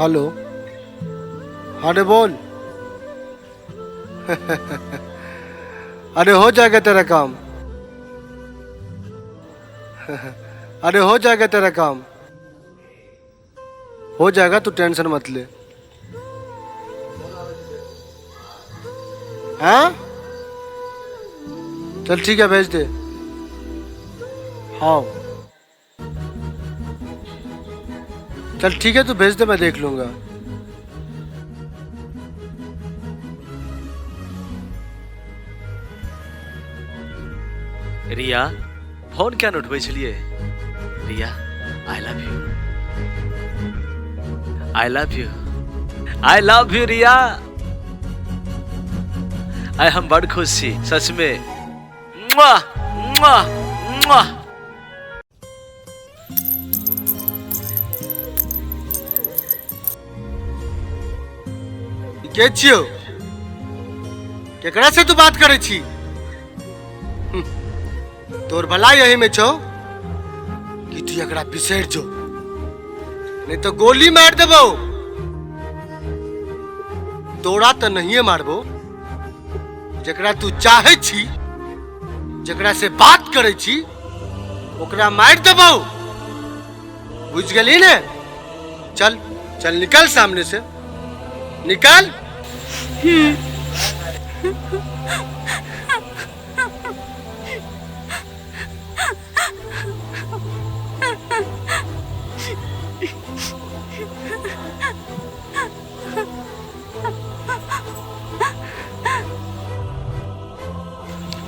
Hello. अरे बोल। अरे हो जाएगा तेरा काम। अरे हो जाएगा तेरा काम, हो जाएगा, तू टेंशन मत ले। हाँ चल ठीक है, भेज दे। हाँ चल ठीक है, तू भेज दे, मैं देख लूंगा। रिया फोन क्या उठबै छलिए? Riya I love you, I love you, I love you Riya. आई हम बड़ खुश छी सच में। मुआ, मुआ, मुआ। के छियो? केकरा से तू बात करे छी? तोर भलाई यही में छो कि तू एकरा बिसर जो, नहीं तो गोली मार देबो। तोरा तो नहीं मारबो, जकरा तू चाहे छी, जकरा से बात करे छी, ओकरा मार देबो। बुझ गेली ने? चल चल निकल सामने से, निकल।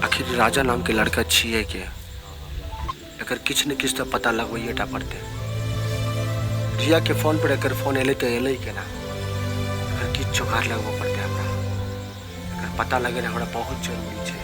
आखिर राजा नाम के लड़का छिए के, अगर किछ न किछ तो पता लगवाइएटा पड़ते। रिया के फोन पर अगर फोन एले तो एले के ना, अगर किछ चोकार लगवा पड़ते हमरा, अगर पता लगे ना, हमरा बहुत जरूरी है।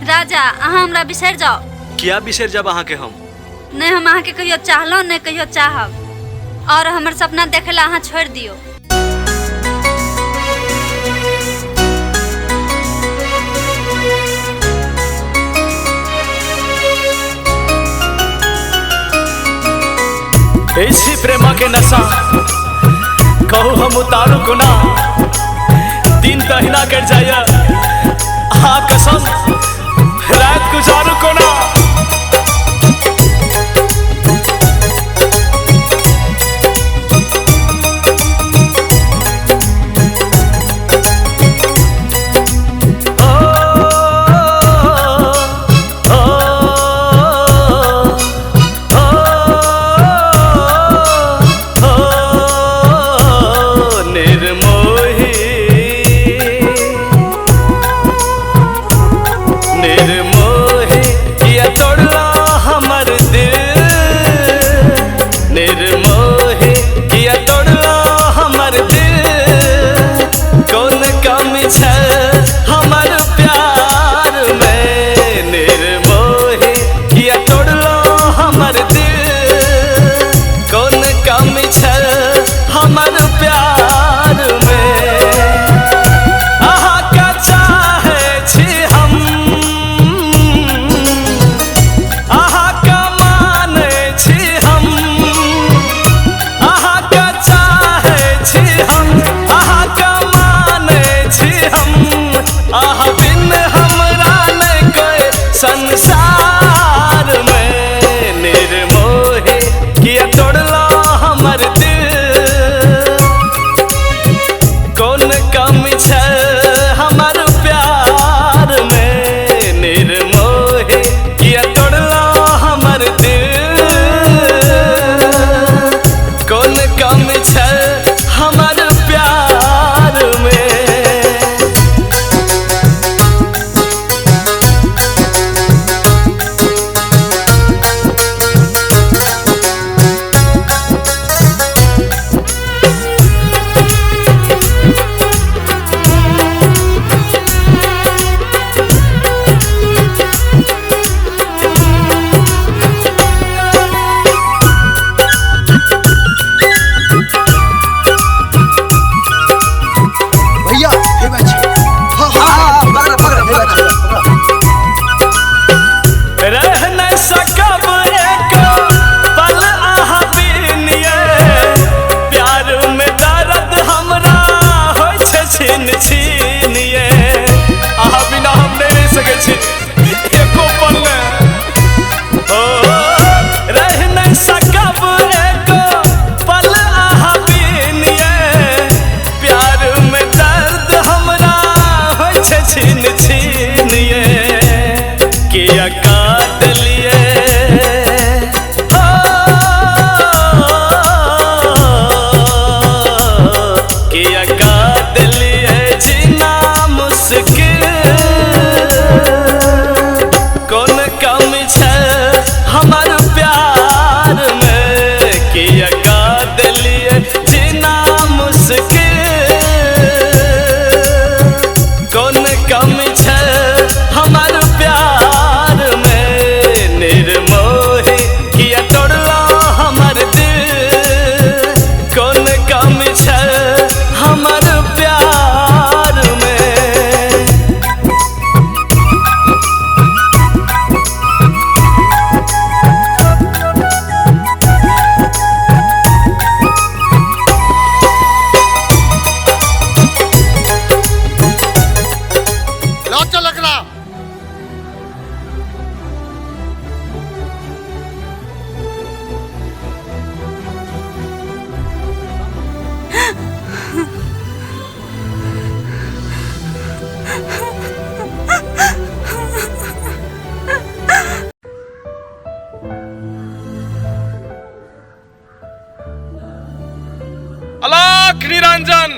राजा अहाँ हमरा बिसर जाओ। किया बिसर जब अहाँ के हम? नहीं हम अहाँ के कहियो चाहलो नहीं कहियो चाहब, और हमर सपना देखेला अहाँ छोड़ दियो। ऐसी प्रेम के नशा कहू हम उतारू गुना, दिन तहिना कर जाय आ कसम रात गुजारू कोना। हमार प्यार में निर्मोही किया। छीन छीनिए आहा बिना हम नहीं रह सके छी एको पल ओ रह नहीं सकब एको पल आहा बिनिए प्यार में दर्द हमरा होय छे छीन छीनिए किया काट लिए किया काट लिए जीना मुश्किल कौन कमी छे हमार प्यार में किया काट लिए जीना मुश्किल कौन कमी छे हमार प्यार में निर्मोही किया तोड़ला हमार दिल कौन कमी छे हमार प्यार में लो चल लकड़ा अलख निरंजन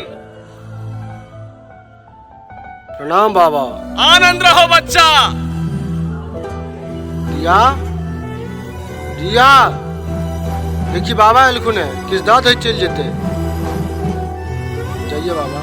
प्रणाम बाबा। आनंद रहो बच्चा। रिया रिया देखिए बाबा एलखुन है किस दाँत है चल जेते जाइए बाबा।